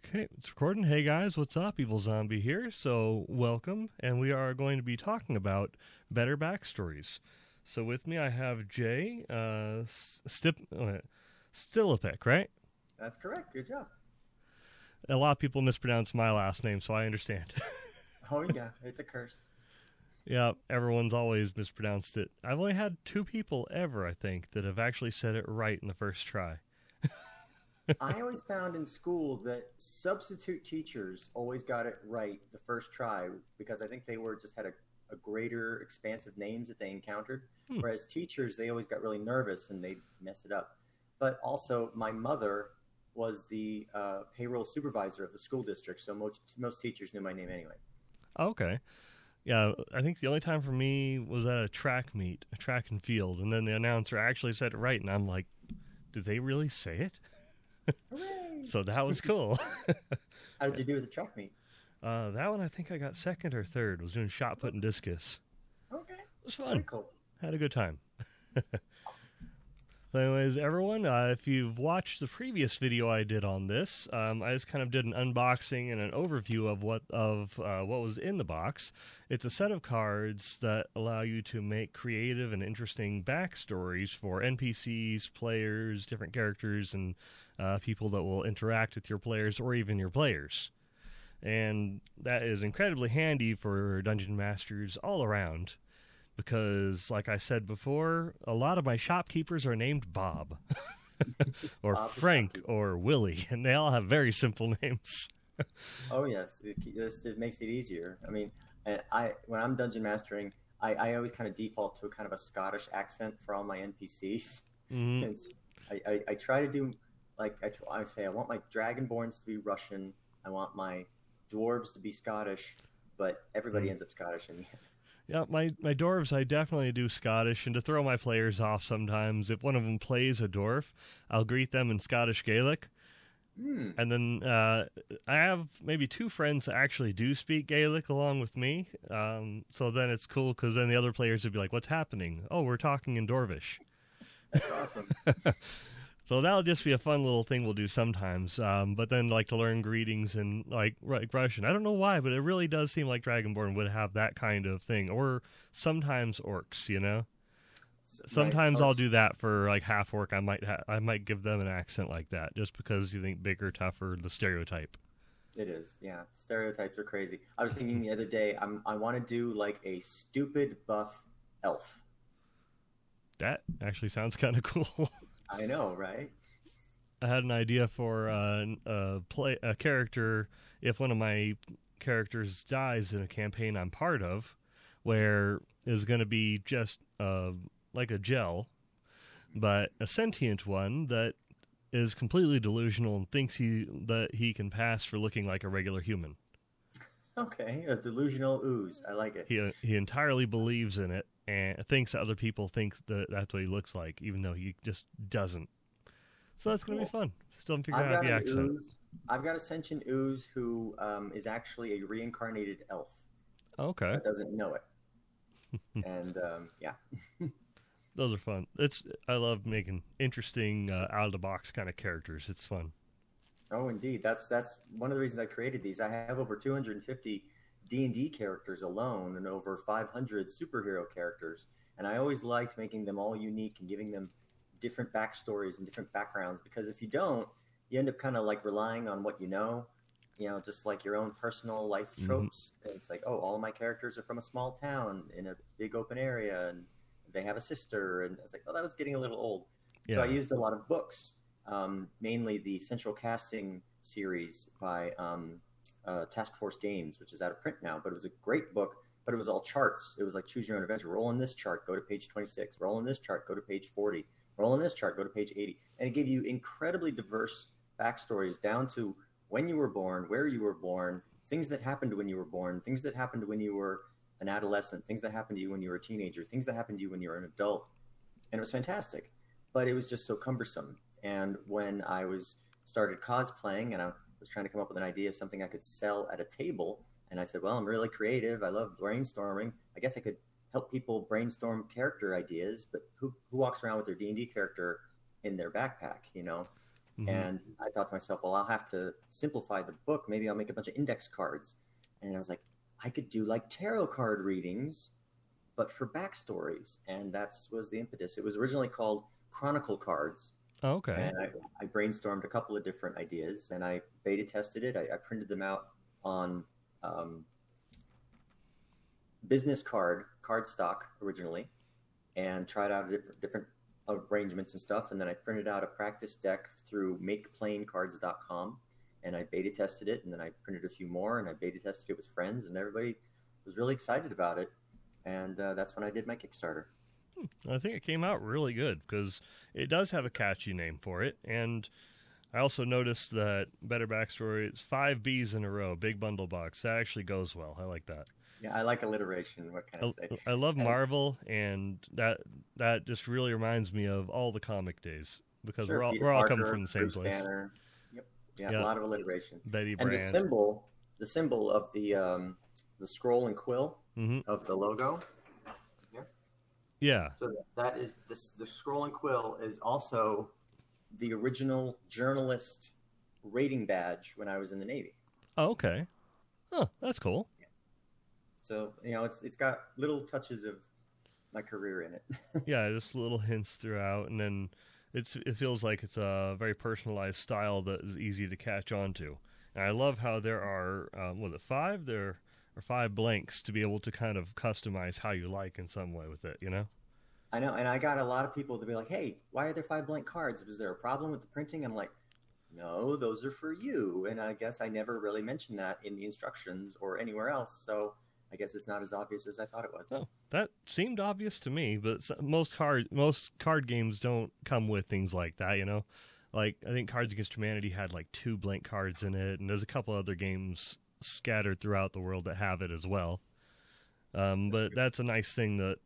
Okay, it's recording. Hey guys, what's up? Evil Zombie here. So, welcome, and we are going to be talking about Better Backstories. So, with me, I have Jay Stilipec, right? That's correct. Good job. A lot of people mispronounce my last name, so I understand. Oh yeah, it's a curse. Yeah, everyone's always mispronounced it. I've only had two people ever, I think, that have actually said it right in the first try. I always found in school that substitute teachers always got it right the first try because I think they were just had a greater expanse of names that they encountered. Hmm. Whereas teachers, they always got really nervous and they mess it up. But also, my mother was the payroll supervisor of the school district, so most teachers knew my name anyway. Okay. Yeah, I think the only time for me was at a track meet, a track and field, and then the announcer actually said it right, and I'm like, did they really say it? Hooray! So that was cool. How did you do with the track meet? That one I think I got second or third. Was doing shot put and discus. Okay, It was very fun. cool. Had a good time. Awesome. So anyways, everyone, if you've watched the previous video I did on this, I just kind of did an unboxing and an overview of what was in the box. It's a set of cards that allow you to make creative and interesting backstories for NPCs, players, different characters, and people that will interact with your players or even your players. And that is incredibly handy for dungeon masters all around. Because, like I said before, a lot of my shopkeepers are named Bob, or Bob the Frank, shopkeeper. or Willie, and they all have very simple names. Oh yes, it makes it easier. I mean, and I when I'm dungeon mastering, I always kind of default to a kind of a Scottish accent for all my NPCs. Mm-hmm. It's I try to do like I say I want my dragonborns to be Russian. I want my dwarves to be Scottish, but everybody ends up Scottish in the end. Yeah, my dwarves, I definitely do Scottish, and to throw my players off sometimes, if one of them plays a dwarf, I'll greet them in Scottish Gaelic. Hmm. And then I have maybe two friends that actually do speak Gaelic along with me. So then it's cool because then the other players would be like, what's happening? Oh, we're talking in Dwarvish. That's awesome. So that'll just be a fun little thing we'll do sometimes. But then, like, to learn greetings and, like Russian. I don't know why, but it really does seem like Dragonborn would have that kind of thing. Or sometimes orcs, you know? My Sometimes I'll orcs, do that for, like, half orc. I might give them an accent like that just because you think bigger, tougher, the stereotype. it is, yeah. Stereotypes are crazy. I was thinking the other day, I want to do like a stupid buff elf. That actually sounds kind of cool. I know, right? I had an idea for a character if one of my characters dies in a campaign I'm part of, where is going to be just like a gel, but a sentient one that is completely delusional and thinks that he can pass for looking like a regular human. Okay, a delusional ooze. I like it. He entirely believes in it and thinks that other people think that that's what he looks like, even though he just doesn't. So that's going to be Cool. fun. Still haven't figured I've out got the an accent. ooze. I've got a sentient ooze who is actually a reincarnated elf Okay. but doesn't know it. And yeah, Those are fun. I love making interesting out of the box kind of characters. It's fun. oh indeed, that's one of the reasons I created these. I have over 250 D&D characters alone, and over 500 superhero characters. And I always liked making them all unique and giving them different backstories and different backgrounds. Because if you don't, you end up kind of like relying on what you know, just like your own personal life Hmm. tropes. And it's like, oh, all of my characters are from a small town in a big open area, and they have a sister. And it's like, oh, that was getting a little old. So I Yeah. used a lot of books, mainly the Central Casting series by Task Force Games, which is out of print now. But it was a great book. But it was all charts. It was like choose your own adventure. Roll in this chart, go to page 26. Roll in this chart, go to page 40. Roll in this chart, go to page 80. And it gave you incredibly diverse backstories down to when you were born, where you were born, things that happened when you were born, things that happened when you were an adolescent, things that happened to you when you were a teenager, things that happened to you when you were an adult. And it was fantastic. But it was just so cumbersome. And when I was started cosplaying and I was trying to come up with an idea of something I could sell at a table, and I said, well, I'm really creative. I love brainstorming. I guess I could help people brainstorm character ideas, but who walks around with their D&D character in their backpack, you know? And I thought to myself, well, I'll have to simplify the book. Maybe I'll make a bunch of index cards. And I was like, I could do like tarot card readings, but for backstories. And that was the impetus. It was originally called Chronicle Cards. Oh, okay. And I brainstormed a couple of different ideas, and I beta tested it. I printed them out on business cardstock originally, and tried out different arrangements and stuff. And then I printed out a practice deck through makeplaincards.com, and I beta tested it. And then I printed a few more, and I beta tested it with friends, and everybody was really excited about it. And that's when I did my Kickstarter. I think it came out really good because it does have a catchy name for it. And I also noticed that Better Backstory is 5 B's in a row, big bundle box. That actually goes well. I like that. Yeah, I like alliteration. What can I say? I love Marvel, and that just really reminds me of all the comic days because Sure, we're all Parker, coming from the same Bruce place. Banner. Yep. Yeah, a lot of alliteration. Betty and Brand. the symbol of the scroll and quill of the logo. Yeah. So that is the scroll and quill is also the original journalist rating badge when I was in the Navy. Oh, okay. Oh, that's cool. Yeah. So it's got little touches of my career in it. Yeah, just little hints throughout, and then it feels like it's a very personalized style that is easy to catch on to. And I love how there are 5? There are 5 blanks to be able to kind of customize how you like in some way with it, I know, and I got a lot of people to be like, hey, why are there 5 blank cards? Was there a problem with the printing? I'm like, no, those are for you. And I guess I never really mentioned that in the instructions or anywhere else, so I guess it's not as obvious as I thought it was. Oh, that seemed obvious to me, but most card games don't come with things like that, Like, I think Cards Against Humanity had like 2 blank cards in it, and there's a couple other games scattered throughout the world that have it as well. But that's a nice thing that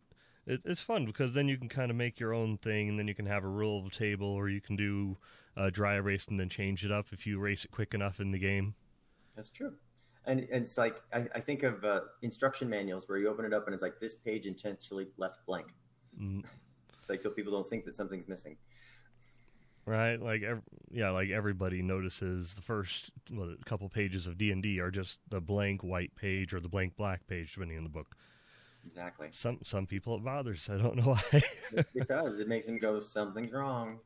it's fun because then you can kind of make your own thing, and then you can have a rule table, or you can do dry erase and then change it up if you erase it quick enough in the game. That's true. And it's like, I think of instruction manuals where you open it up and it's like, this page intentionally left blank. It's like so people don't think that something's missing. Right, like everybody notices the first couple pages of D&D are just the blank white page or the blank black page, depending on the book. Exactly. Some people it bothers. I don't know why. It does. It makes them go, something's wrong.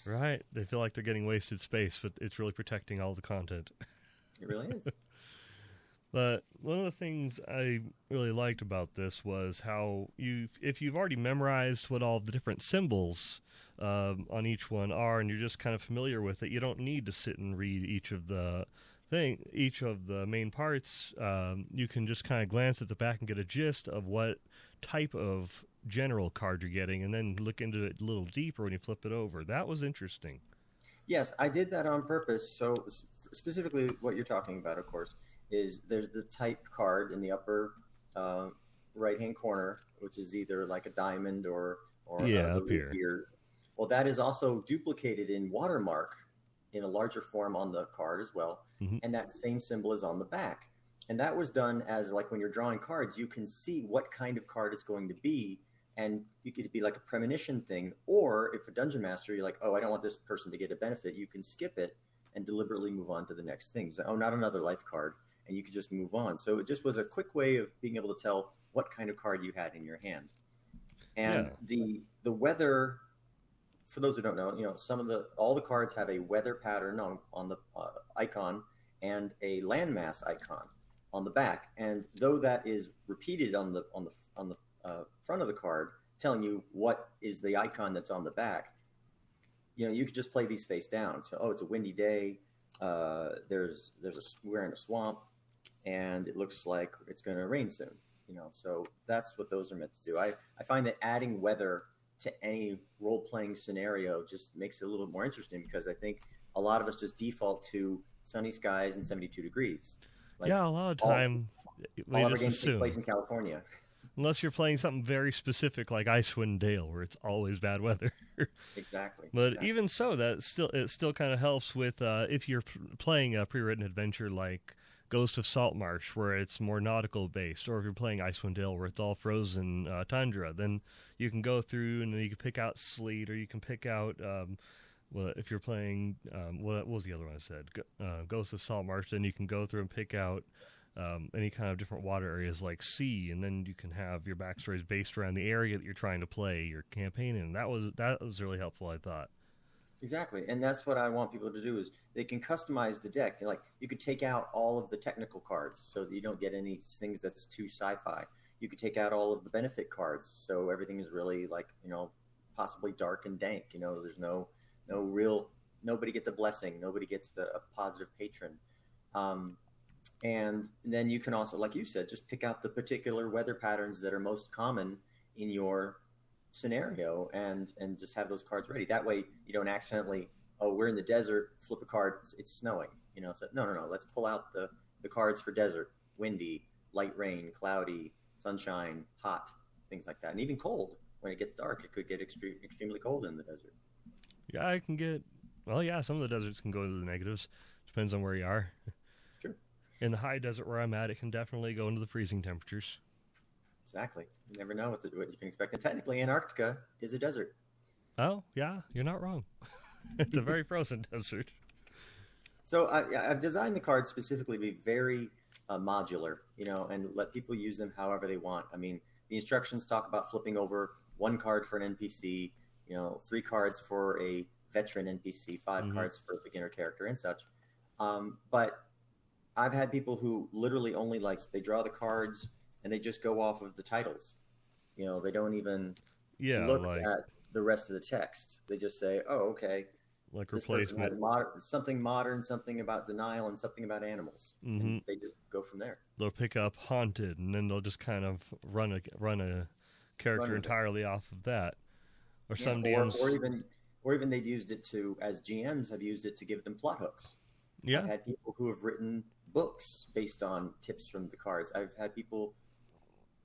Right. They feel like they're getting wasted space, but it's really protecting all the content. It really is. But one of the things I really liked about this was how if you've already memorized what all the different symbols on each one are, and you're just kind of familiar with it, you don't need to sit and read each of the main parts. You can just kind of glance at the back and get a gist of what type of general card you're getting, and then look into it a little deeper when you flip it over. That was interesting. Yes, I did that on purpose. So specifically what you're talking about, of course, is there's the type card in the upper right-hand corner, which is either like a diamond or up here. Well, that is also duplicated in watermark in a larger form on the card as well. And that same symbol is on the back. And that was done as like when you're drawing cards, you can see what kind of card it's going to be. And you could be like a premonition thing. Or if a dungeon master, you're like, oh, I don't want this person to get a benefit. You can skip it and deliberately move on to the next thing. So, oh, not another life card. And you could just move on. So it just was a quick way of being able to tell what kind of card you had in your hand. And the weather, for those who don't know, all the cards have a weather pattern on the icon and a landmass icon on the back. And though that is repeated on the front of the card, telling you what is the icon that's on the back, you could just play these face down. So, it's a windy day. We're in a swamp, and it looks like it's going to rain soon. So that's what those are meant to do. I find that adding weather to any role-playing scenario just makes it a little more interesting, because I think a lot of us just default to sunny skies and 72 degrees. Like, a lot of time all of our games take place in California. Unless you're playing something very specific like Icewind Dale, where it's always bad weather. Exactly. But even so, it still kind of helps with if you're playing a pre-written adventure like Ghost of Saltmarsh, where it's more nautical based, or if you're playing Icewind Dale, where it's all frozen tundra, then you can go through and you can pick out sleet, or you can pick out well, if you're playing, what was the other one I said? Ghost of Saltmarsh, then you can go through and pick out any kind of different water areas like sea, and then you can have your backstories based around the area that you're trying to play your campaign in. That was really helpful, I thought. Exactly, and that's what I want people to do is they can customize the deck. Like you could take out all of the technical cards so that you don't get any things that's too sci-fi. You could take out all of the benefit cards, so everything is really like possibly dark and dank. There's no real, nobody gets a blessing, nobody gets a positive patron. And then you can also, like you said, just pick out the particular weather patterns that are most common in your scenario and just have those cards ready. That way you don't accidentally, oh, we're in the desert, flip a card, it's snowing. So no, let's pull out the cards for desert, windy, light rain, cloudy, sunshine, hot, things like that. And even cold. When it gets dark, it could get extremely cold in the desert. Yeah, some of the deserts can go into the negatives. Depends on where you are. True. In the high desert where I'm at, it can definitely go into the freezing temperatures. Exactly. You never know what you can expect. And technically, Antarctica is a desert. Oh, yeah, you're not wrong. It's a very frozen desert. So I've designed the cards specifically to be very modular, and let people use them however they want. I mean, the instructions talk about flipping over one card for an NPC, 3 cards for a veteran NPC, 5 cards for a beginner character and such. But I've had people who literally only they draw the cards and they just go off of the titles. They don't even look at the rest of the text. They just say, oh, okay. Like this replacement. Has something modern, something about denial, and something about animals. And they just go from there. They'll pick up haunted, and then they'll just kind of run a character entirely off of that. Or some DMs, or even they've used it as GMs have used it to give them plot hooks. Yeah, I've had people who have written books based on tips from the cards. I've had people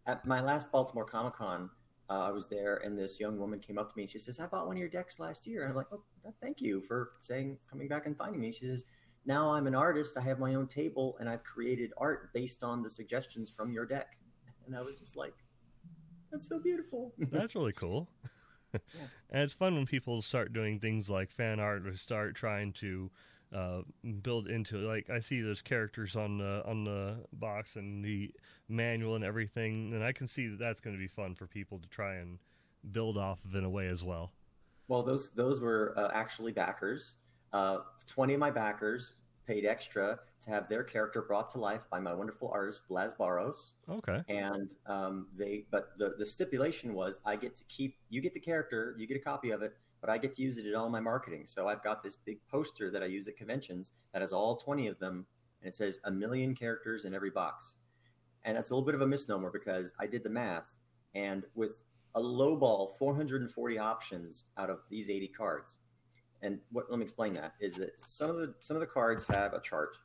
at my last Baltimore Comic-Con. I was there, and this young woman came up to me, and she says, I bought one of your decks last year. And I'm like, oh, thank you for coming back and finding me. She says, now I'm an artist. I have my own table, and I've created art based on the suggestions from your deck. And I was just like, that's so beautiful. That's really cool. Yeah. And it's fun when people start doing things like fan art or start trying to build into it. Like I see those characters on the box and the manual and everything, and I can see that's going to be fun for people to try and build off of in a way as well. Well, those were actually backers. 20 of my backers paid extra to have their character brought to life by my wonderful artist Blas Barros. Okay. And the stipulation was you get the character, you get a copy of it, but I get to use it in all my marketing. So I've got this big poster that I use at conventions that has all 20 of them, and it says 1 million characters in every box. And that's a little bit of a misnomer because I did the math, and with a lowball 440 options out of these 80 cards. And let me explain that is that some of the cards have a chart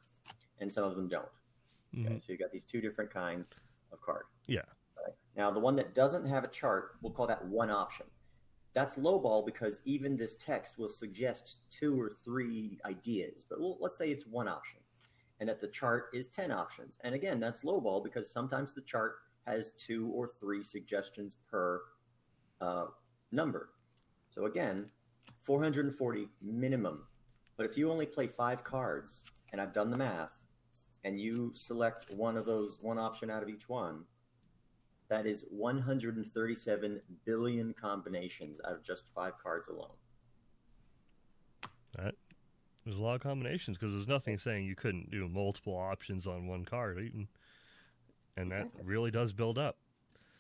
and some of them don't. Okay, so you've got these 2 different kinds of card. Yeah. Right. Now the one that doesn't have a chart, we'll call that one option. That's lowball because even this text will suggest 2 or 3 ideas, but let's say it's one option, and that the chart is 10 options. And again, that's lowball because sometimes the chart has 2 or 3 suggestions per number. So again, 440 minimum. But if you only play 5 cards, and I've done the math, and you select one option out of each one, that is 137 billion combinations out of just 5 cards alone. There's a lot of combinations because there's nothing saying you couldn't do multiple options on one card, and exactly. That really does build up.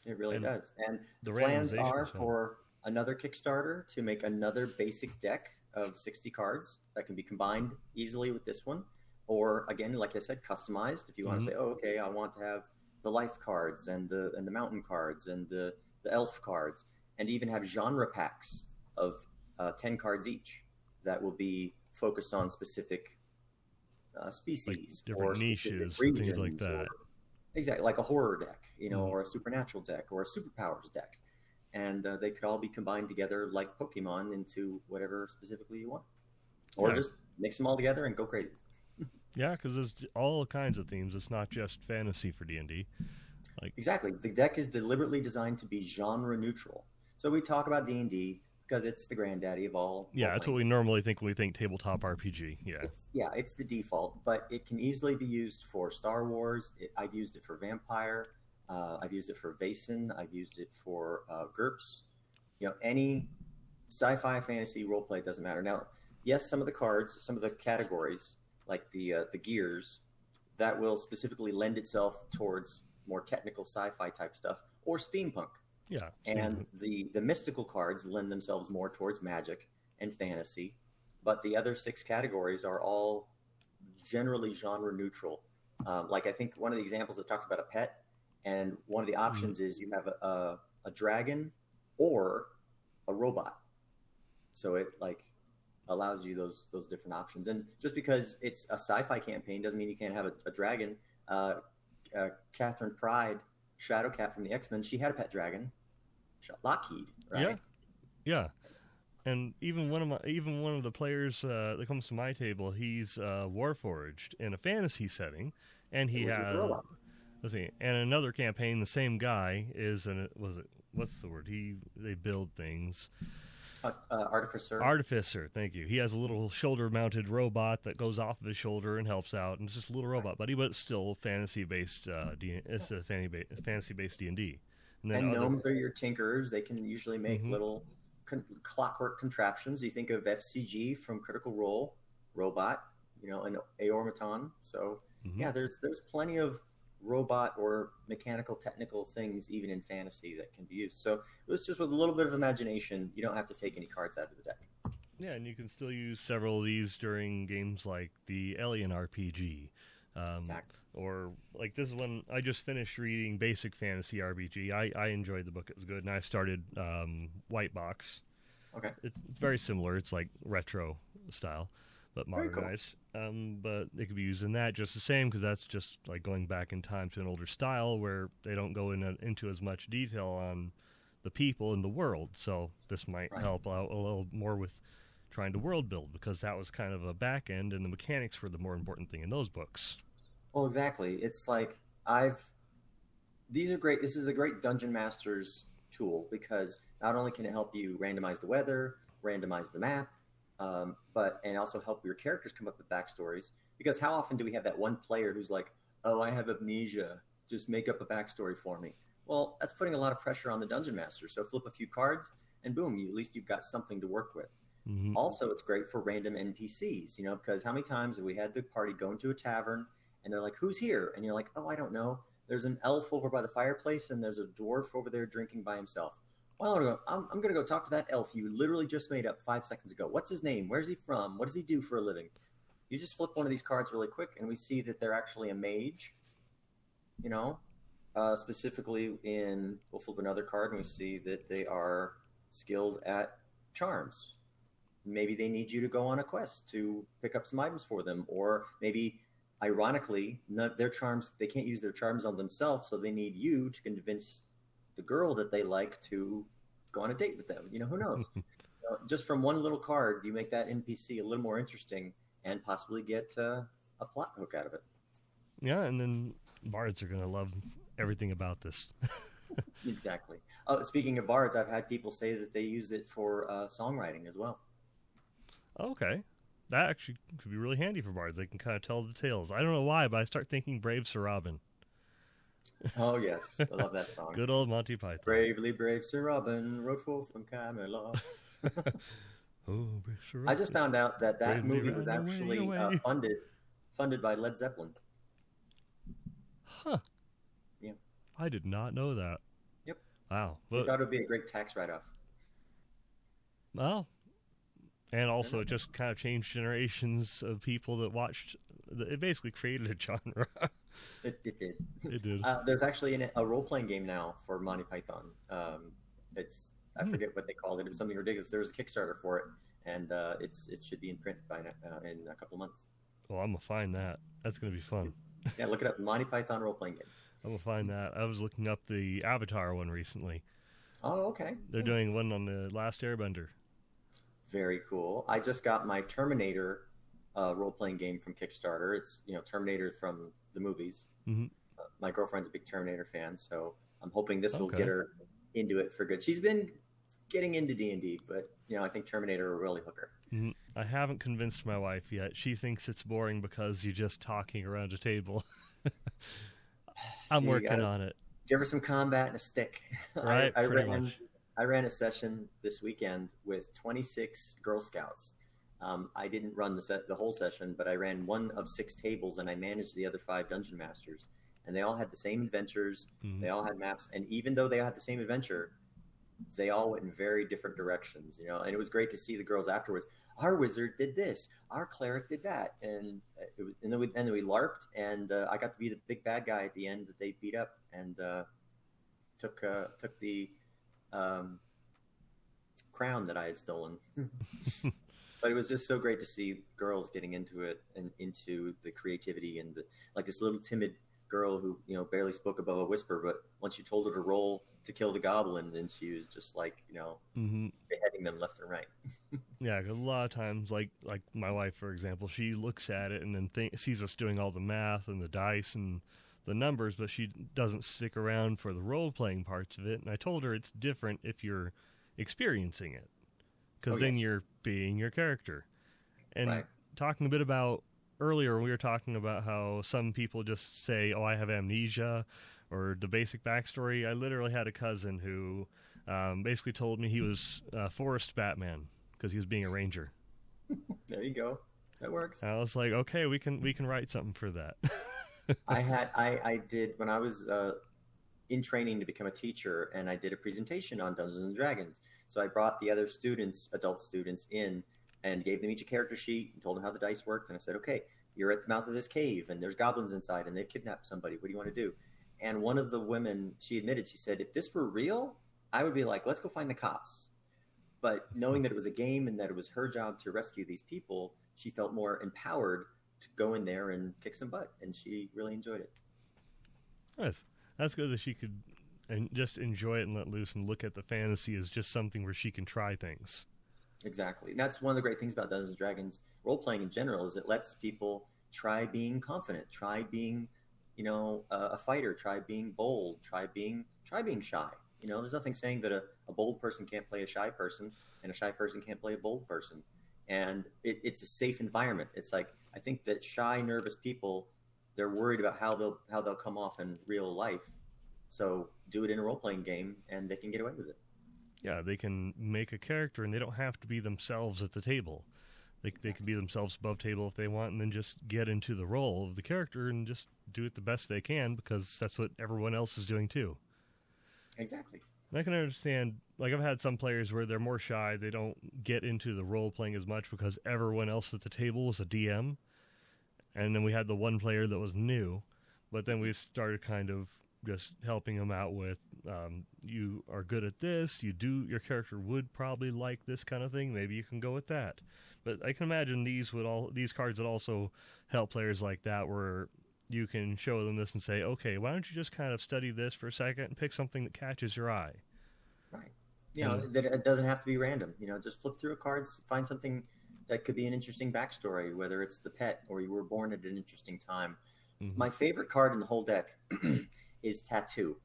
It really does. And the plans are for another Kickstarter to make another basic deck of 60 cards that can be combined easily with this one. Or again, like I said, customized. If you want to say, oh, okay, I want to have the life cards and the mountain cards and the elf cards, and even have genre packs of 10 cards each that will be focused on specific species, like different or niches, regions, things like that. Exactly, like a horror deck, or a supernatural deck, or a superpowers deck, and they could all be combined together like Pokemon into whatever specifically you want, or just mix them all together and go crazy. Yeah, because there's all kinds of themes. It's not just fantasy for D&D. Exactly. The deck is deliberately designed to be genre neutral. So we talk about D&D because it's the granddaddy of all. Yeah, that's what we normally think when we think tabletop RPG. Yeah. It's the default, but it can easily be used for Star Wars. I've used it for Vampire. I've used it for Vaesen. I've used it for GURPS. Any sci-fi, fantasy, roleplay, doesn't matter. Now, yes, some of the cards, some of the categories, like the gears, that will specifically lend itself towards more technical sci-fi type stuff or steampunk. Yeah. And the mystical cards lend themselves more towards magic and fantasy, but the other 6 categories are all generally genre neutral. Like I think one of the examples that talks about a pet, and one of the options is you have a dragon or a robot. So it like allows you those different options. And just because it's a sci-fi campaign doesn't mean you can't have a dragon. Catherine Pride, Shadowcat from the X-Men, she had a pet dragon. Lockheed, right? Yeah. And even one of the players that comes to my table, he's Warforged in a fantasy setting, and he has. Let's see. And another campaign, the same guy is what's the word? They build things. Artificer. Artificer, thank you. He has a little shoulder-mounted robot that goes off of his shoulder and helps out, and it's just a little robot, buddy, but it's still fantasy-based. It's a fantasy-based D&D. And gnomes are your tinkerers. They can usually make little clockwork contraptions. You think of FCG from Critical Role, robot, an Aormaton. So there's plenty of robot or mechanical technical things even in fantasy that can be used. So it's just with a little bit of imagination, you don't have to take any cards out of the deck. Yeah, and you can still use several of these during games like the Alien RPG. Exactly. Or like this one, I just finished reading Basic Fantasy RPG. I enjoyed the book; it was good, and I started White Box. Okay, it's very similar. It's like retro style, but modernized. Cool. But they could be used in that just the same because that's just like going back in time to an older style where they don't go into as much detail on the people in the world. So this might help out a little more with trying to world build because that was kind of a back end, and the mechanics were the more important thing in those books. Well, exactly. It's like these are great. This is a great Dungeon Master's tool because not only can it help you randomize the weather, randomize the map, and also help your characters come up with backstories. Because how often do we have that one player who's like, "Oh, I have amnesia. Just make up a backstory for me." Well, that's putting a lot of pressure on the Dungeon Master. So flip a few cards, and boom, at least you've got something to work with. Mm-hmm. Also, it's great for random NPCs. Because how many times have we had the party go into a tavern? And they're like, "Who's here?" And you're like, "Oh, I don't know. There's an elf over by the fireplace, and there's a dwarf over there drinking by himself." Well, I'm going to go talk to that elf you literally just made up 5 seconds ago. What's his name? Where's he from? What does he do for a living? You just flip one of these cards really quick, and we see that they're actually a mage. Specifically we'll flip another card, and we see that they are skilled at charms. Maybe they need you to go on a quest to pick up some items for them, or maybe... Ironically, their charms, they can't use their charms on themselves, so they need you to convince the girl that they like to go on a date with them. Who knows? Just from one little card, you make that NPC a little more interesting and possibly get a plot hook out of it. Yeah, and then bards are going to love everything about this. Exactly. Speaking of bards, I've had people say that they use it for songwriting as well. Okay. That actually could be really handy for bards. They can kind of tell the tales. I don't know why, but I start thinking Brave Sir Robin. Oh, yes. I love that song. Good old Monty Python. Bravely brave Sir Robin rode forth from Camelot. Oh, Brave Sir Robin. I just found out that movie was actually funded by Led Zeppelin. Huh. Yeah. I did not know that. Yep. Wow. I thought it would be a great tax write-off. Well... And also, it just kind of changed generations of people that watched. It basically created a genre. It did. It did. There's actually a role-playing game now for Monty Python. I forget what they called it. It was something ridiculous. There was a Kickstarter for it, and it should be in print in a couple of months. Well, I'm gonna find that. That's gonna be fun. Yeah, look it up. Monty Python role-playing game. I'm gonna find that. I was looking up the Avatar one recently. Oh, okay. They're doing one on the Last Airbender. Very cool. I just got my Terminator role-playing game from Kickstarter. It's Terminator from the movies. Mm-hmm. My girlfriend's a big Terminator fan, so I'm hoping this will get her into it for good. She's been getting into D&D, but I think Terminator will really hook her. I haven't convinced my wife yet. She thinks it's boring because you're just talking around a table. I'm working on it. Give her some combat and a stick. Right, pretty much. I ran a session this weekend with 26 Girl Scouts. I didn't run the whole session, but I ran one of 6 tables, and I managed the other 5 dungeon masters. And they all had the same adventures. They all had maps, and even though they had the same adventure, they all went in very different directions. And it was great to see the girls afterwards. Our wizard did this. Our cleric did that, and then we LARPed, and I got to be the big bad guy at the end that they beat up, and took the crown that I had stolen. But it was just so great to see girls getting into it and into the creativity and like this little timid girl who barely spoke above a whisper, but once you told her to roll to kill the goblin, then she was just like beheading them left and right. Yeah, 'cause a lot of times, like my wife, for example, she looks at it and then sees us doing all the math and the dice and the numbers, but she doesn't stick around for the role-playing parts of it. And I told her it's different if you're experiencing it, because then you're being your character. And talking a bit about earlier, we were talking about how some people just say, "Oh, I have amnesia," or the basic backstory. I literally had a cousin who basically told me he was Forest Batman because he was being a ranger. There you go. That works. I was like, okay, we can write something for that. I did when I was in training to become a teacher, and I did a presentation on Dungeons and Dragons. So I brought the other students, adult students, in and gave them each a character sheet and told them how the dice worked. And I said, okay, you're at the mouth of this cave and there's goblins inside and they've kidnapped somebody. What do you want to do? And one of the women, she admitted, she said, if this were real, I would be like, let's go find the cops. But knowing that it was a game and that it was her job to rescue these people, she felt more empowered to go in there and kick some butt. And she really enjoyed it. Nice. That's good that she could just enjoy it and let loose and look at the fantasy as just something where she can try things. Exactly. And that's one of the great things about Dungeons and Dragons role-playing in general, is it lets people try being confident, try being, a fighter, try being bold, try being shy. There's nothing saying that a bold person can't play a shy person and a shy person can't play a bold person. And it's a safe environment. It's like, I think that shy, nervous people, they're worried about how they'll come off in real life. So do it in a role-playing game and they can get away with it. Yeah, they can make a character and they don't have to be themselves at the table. They can be themselves above table if they want, and then just get into the role of the character and just do it the best they can, because that's what everyone else is doing too. Exactly. And I can understand, like, I've had some players where they're more shy, they don't get into the role-playing as much because everyone else at the table was a DM. And then we had the one player that was new, but then we started kind of just helping them out with, you are good at this, your character would probably like this kind of thing, maybe you can go with that. But I can imagine these cards would also help players like that, where you can show them this and say, okay, why don't you just kind of study this for a second and pick something that catches your eye. Right. That it doesn't have to be random. Just flip through a card, find something that could be an interesting backstory, whether it's the pet or you were born at an interesting time. Mm-hmm. My favorite card in the whole deck is Tattoo,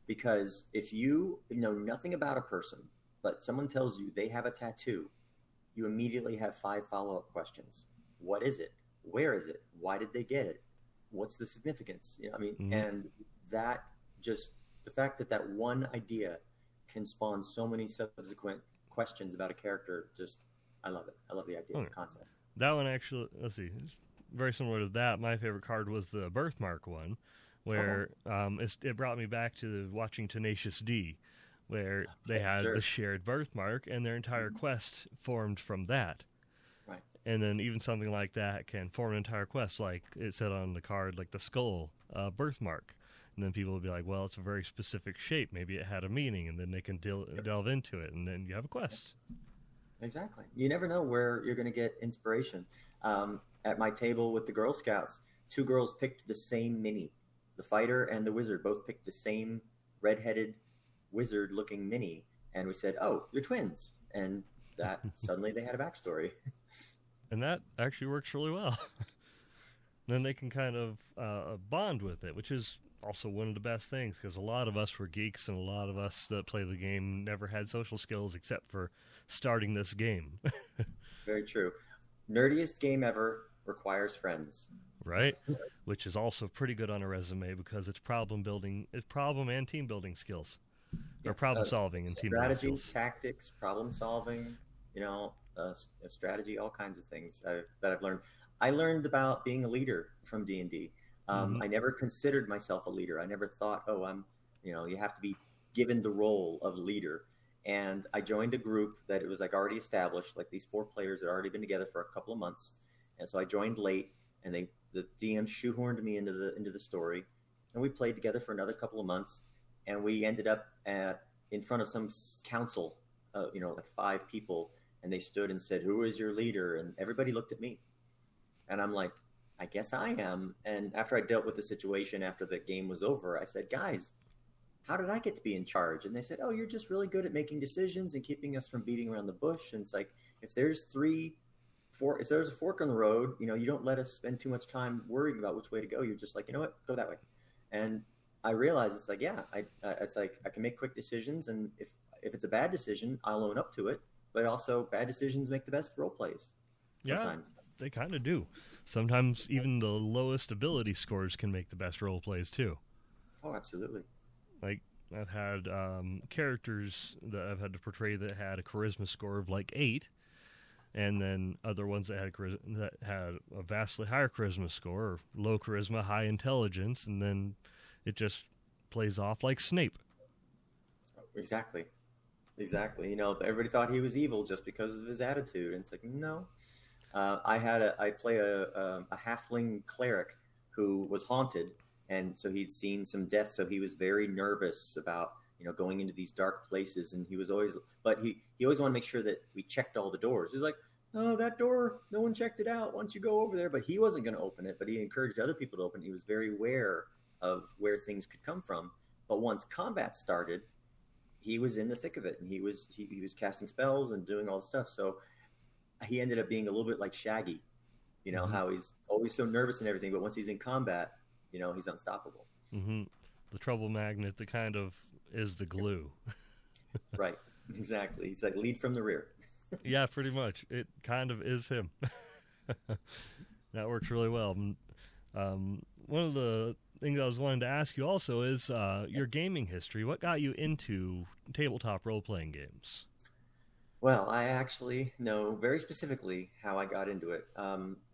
because if you know nothing about a person, but someone tells you they have a tattoo, you immediately have 5 follow-up questions. What is it? Where is it? Why did they get it? What's the significance? Mm-hmm. And that just, the fact that one idea can spawn so many subsequent questions about a character, just, I love it. I love the idea, the concept. That one actually, let's see, it's very similar to that. My favorite card was the birthmark one, where it brought me back to watching Tenacious D, where they had the shared birthmark and their entire quest formed from that. Right. And then even something like that can form an entire quest, like it said on the card, like the skull birthmark. And then people will be like, well, it's a very specific shape. Maybe it had a meaning, and then they can delve into it, and then you have a quest. Exactly. You never know where you're going to get inspiration. At my table with the Girl Scouts, 2 girls picked the same mini. The fighter and the wizard both picked the same redheaded wizard-looking mini. And we said, oh, you're twins. And that suddenly they had a backstory. And that actually works really well. Then they can kind of bond with it, which is also one of the best things, because a lot of us were geeks, and a lot of us that play the game never had social skills except for starting this game. Very true. Nerdiest game ever requires friends. Right? Which is also pretty good on a resume because it's problem and team building skills, Yeah, or problem solving and team building strategy, skills. tactics, problem solving, strategy, all kinds of things that I've learned. I learned about being a leader from D&D. Hmm. I never considered myself a leader. I never thought, oh, you have to be given the role of leader. And I joined a group that it was like already established, like these 4 players had already been together for a couple of months. And so I joined late, and the DM shoehorned me into the story, and we played together for another couple of months, and we ended up in front of some council, like 5 people, and they stood and said, "Who is your leader?" And everybody looked at me, and I'm like, "I guess I am." And after I dealt with the situation after the game was over, I said, "Guys, how did I get to be in charge?" And they said, "Oh, you're just really good at making decisions and keeping us from beating around the bush." And it's like, if there's if there's a fork in the road, you don't let us spend too much time worrying about which way to go. You're just like, you know what, go that way. And I realized it's like, yeah, it's like I can make quick decisions, and if it's a bad decision, I'll own up to it. But also, bad decisions make the best role plays. Yeah, Sometimes. they kind of do. Sometimes even the lowest ability scores can make the best role plays too. Oh, absolutely. Like, I've had characters that I've had to portray that had a charisma score of like 8, and then other ones that had a vastly higher charisma score, or low charisma, high intelligence, and then it just plays off like Snape. Exactly. Exactly. Everybody thought he was evil just because of his attitude. And it's like, no. I play a halfling cleric who was haunted, and so he'd seen some death. So he was very nervous about going into these dark places, and he always wanted to make sure that we checked all the doors. He's like, "Oh, that door, no one checked it out. Why don't you go over there?" But he wasn't going to open it, but he encouraged other people to open it. He was very aware of where things could come from. But once combat started, he was in the thick of it, and he was casting spells and doing all the stuff. So he ended up being a little bit like Shaggy, Mm-hmm. how he's always so nervous and everything, but once he's in combat, he's unstoppable. Mm-hmm. The trouble magnet that kind of is the glue. Right. Exactly. He's like lead from the rear. Yeah, pretty much. It kind of is him. That works really well. One of the things I was wanting to ask you also is your gaming history. What got you into tabletop role-playing games? Well, I actually know very specifically how I got into it.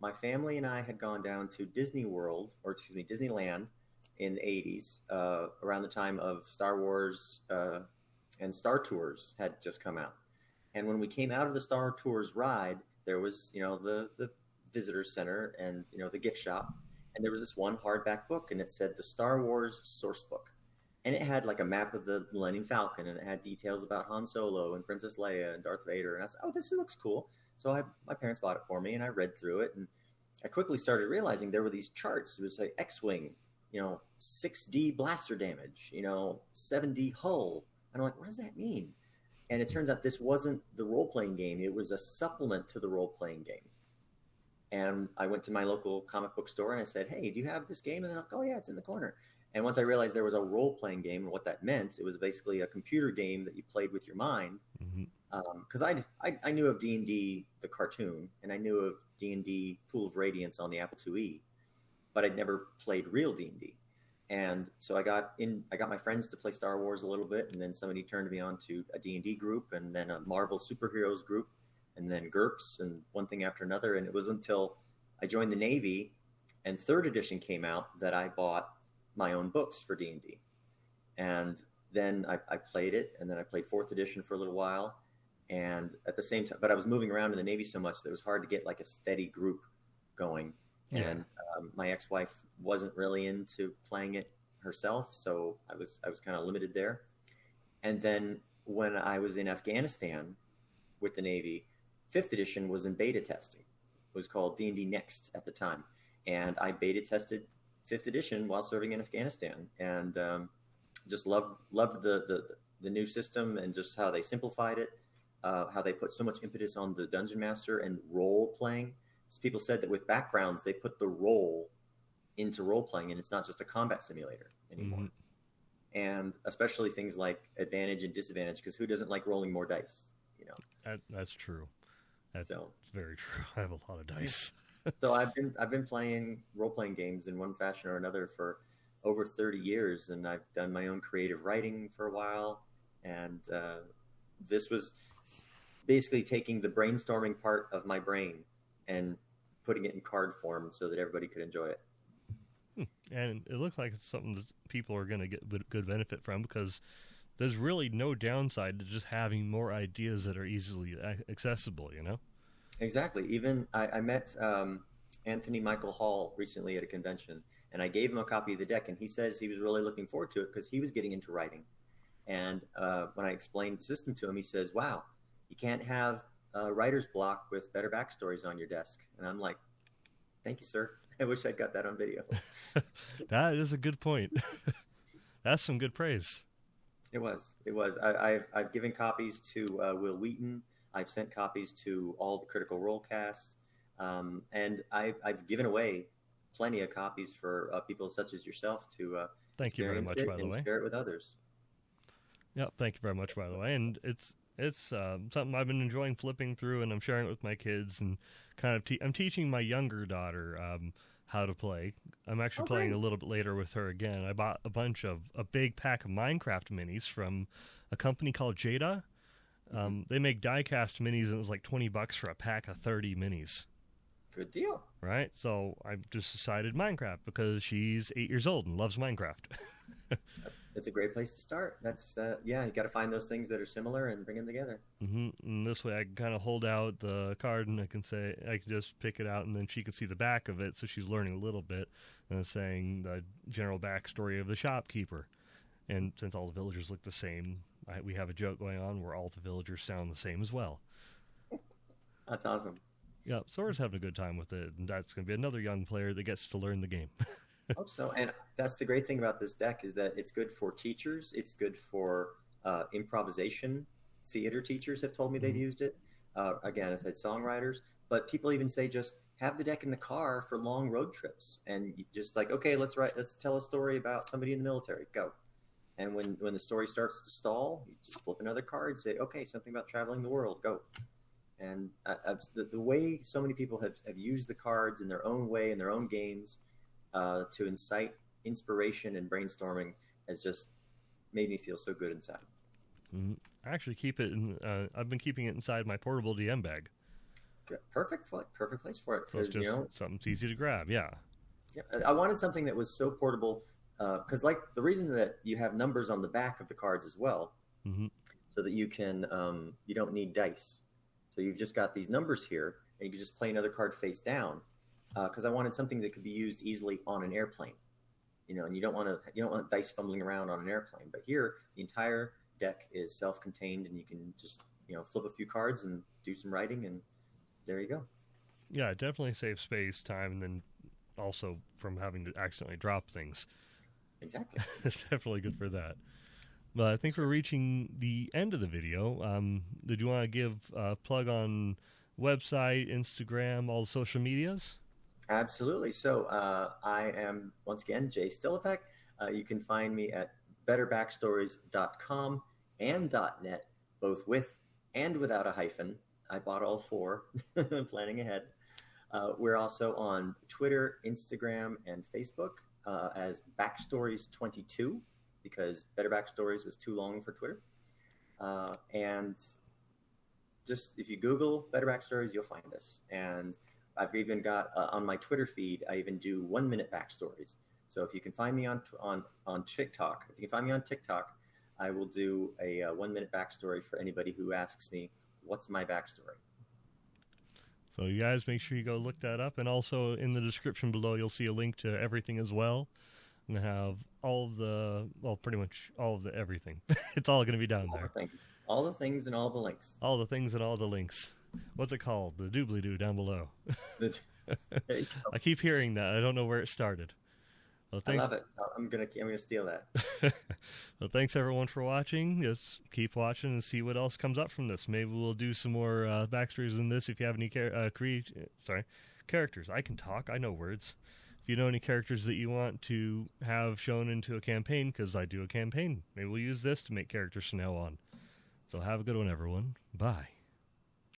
My family and I had gone down to Disneyland in the 80s, around the time of Star Wars and Star Tours had just come out. And when we came out of the Star Tours ride, there was, the visitor center and, the gift shop. And there was this one hardback book, and it said the Star Wars source book. And it had like a map of the Millennium Falcon, and it had details about Han Solo and Princess Leia and Darth Vader. And I said, "Oh, this looks cool." So my parents bought it for me, and I read through it. And I quickly started realizing there were these charts. It was like X-Wing, 6D blaster damage, 7D hull. And I'm like, what does that mean? And it turns out this wasn't the role-playing game. It was a supplement to the role-playing game. And I went to my local comic book store and I said, "Hey, do you have this game?" And they're like, "Oh, yeah, it's in the corner." And once I realized there was a role-playing game and what that meant, it was basically a computer game that you played with your mind. Mm-hmm. Because I knew of D&D, the cartoon, and I knew of D&D Pool of Radiance on the Apple IIe, but I'd never played real D&D. And so I got my friends to play Star Wars a little bit, and then somebody turned me on to a D&D group, and then a Marvel superheroes group, and then GURPS, and one thing after another. And it was until I joined the Navy and 3rd edition came out that I bought my own books for D&D. And then I played it, and then I played 4th edition for a little while. And at the same time, but I was moving around in the Navy so much that it was hard to get like a steady group going. Yeah. And my ex-wife wasn't really into playing it herself, so I was kind of limited there. And then when I was in Afghanistan with the Navy, 5th edition was in beta testing. It was called D&D Next at the time, and I beta tested 5th edition while serving in Afghanistan, and just loved the new system and just how they simplified it, how they put so much impetus on the dungeon master and role playing. So people said that with backgrounds, they put the role into role playing, and it's not just a combat simulator anymore. Mm-hmm. And especially things like advantage and disadvantage, because who doesn't like rolling more dice? You know, that's true. That's so very true. I have a lot of dice. so I've been playing role playing games in one fashion or another for over 30 years, and I've done my own creative writing for a while, and this was basically taking the brainstorming part of my brain and putting it in card form so that everybody could enjoy it. And it looks like it's something that people are going to get good benefit from, because there's really no downside to just having more ideas that are easily accessible, you know? Exactly. Even I met Anthony Michael Hall recently at a convention, and I gave him a copy of the deck, and he says he was really looking forward to it because he was getting into writing. And when I explained the system to him, he says, wow, you can't have writer's block with Better Backstories on your desk. And I'm like, thank you, sir. I wish I'd got that on video. That is a good point. That's some good praise. It was. I've given copies to Will Wheaton. I've sent copies to all the Critical Role cast. And I've given away plenty of copies for people such as yourself to thank you very much, by the way. Share it with others. Yeah, thank you very much, by the way. And it's something I've been enjoying flipping through, and I'm sharing it with my kids, and kind of I'm teaching my younger daughter how to play. I'm actually playing a little bit later with her again. I bought a big pack of Minecraft minis from a company called Jada. They make die-cast minis, and it was like $20 for a pack of 30 minis. Good deal. Right? So I just decided Minecraft because she's 8 years old and loves Minecraft. That's a great place to start. That's you got to find those things that are similar and bring them together. Mm-hmm. And this way I can kind of hold out the card, and I can just pick it out, and then she can see the back of it, so she's learning a little bit, and saying the general backstory of the shopkeeper. And since all the villagers look the same, we have a joke going on where all the villagers sound the same as well. That's awesome. Yeah, Sora's having a good time with it, and that's going to be another young player that gets to learn the game. Hope so. And that's the great thing about this deck, is that it's good for teachers. It's good for improvisation. Theater teachers have told me they've used it. Again, I said songwriters, but people even say just have the deck in the car for long road trips, and you just like, okay, let's tell a story about somebody in the military. Go. And when the story starts to stall, you just flip another card, say, okay, something about traveling the world. Go. And the way so many people have used the cards in their own way, in their own games, to incite inspiration and brainstorming has just made me feel so good inside. Mm-hmm. I actually keep it I've been keeping it inside my portable DM bag. Perfect place for it. So it's just something's easy to grab, yeah. I wanted something that was so portable, because like the reason that you have numbers on the back of the cards as well, so that you can you don't need dice. So you've just got these numbers here, and you can just play another card face down. Because I wanted something that could be used easily on an airplane, and you don't want dice fumbling around on an airplane. But here, the entire deck is self-contained, and you can just flip a few cards and do some writing, and there you go. Yeah, it definitely saves space, time, and then also from having to accidentally drop things. Exactly. It's definitely good for that. But I think we're reaching the end of the video. Did you want to give a plug on website, Instagram, all the social medias? Absolutely. So I am, once again, Jay Stilipec. You can find me at betterbackstories.com and .net, both with and without a hyphen. I bought all four, planning ahead. We're also on Twitter, Instagram, and Facebook as Backstories22, because Better Backstories was too long for Twitter. And just if you Google Better Backstories, you'll find us. And I've even got on my Twitter feed, I even do 1-minute backstories. So if you can find me on TikTok, I will do a 1-minute backstory for anybody who asks me, what's my backstory? So you guys make sure you go look that up. And also in the description below, you'll see a link to everything as well. I'm going to have pretty much all of the everything. It's all going to be down there. All the things and all the links. All the things and all the links. What's it called? The doobly-doo down below. I keep hearing that. I don't know where it started. Well, I love it. I'm gonna steal that. Well, thanks everyone for watching. Just keep watching and see what else comes up from this. Maybe we'll do some more backstories in this. If you have any characters, I can talk. I know words. If you know any characters that you want to have shown into a campaign, because I do a campaign, maybe we'll use this to make characters from now on. So have a good one, everyone. Bye.